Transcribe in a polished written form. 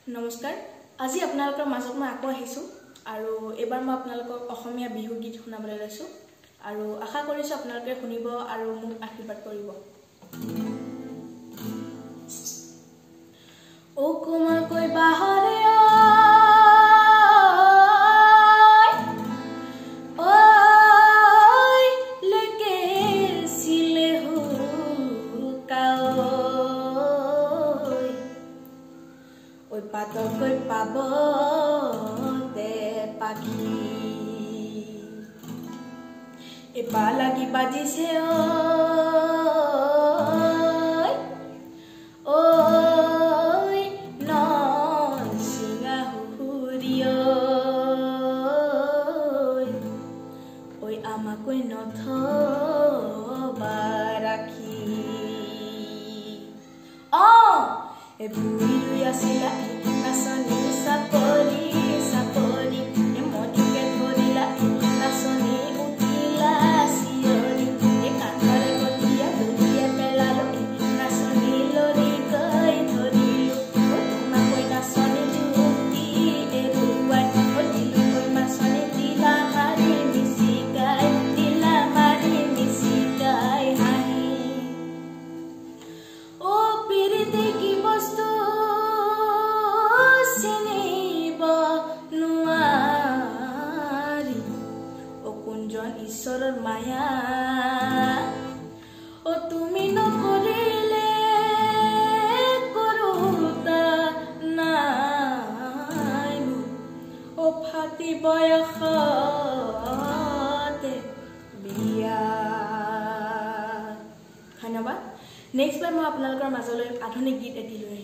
নমস্কাৰ আজি আপোনালোকৰ মাজত মই আকৌ আহিছো আৰু এবাৰ মই আপোনালোকক অসমীয়া বিহু গীত শুনাবলৈ লৈছো আৰু আশা কৰিছো আপোনালোকে শুনিব আৰু মোক আশীৰ্বাদ কৰিব ও কোমল কই বাহৰে Patokoi pabote pagi Epa lagi bajise oi non singa hurio oi amakoi notho baraki e buiru yasila nasoni sapori sapori e modi ke thorila nasoni utila siori e kantare kotia dunia pelalo nasoni lori kai thorilu o tuma koi nasoni juti e ruai o dilu koi masoni dila mari misikai hai o pirite ki bostu ঈশ্বৰৰ মায়া ও তুমি নকৰিলে কৰোতা নাই ও ফাটি বয়সতে বিয়া ধন্যবাদ next বাৰ মই আপোনালোকৰ মাজলৈ আধুনিক গীত এটি লৈ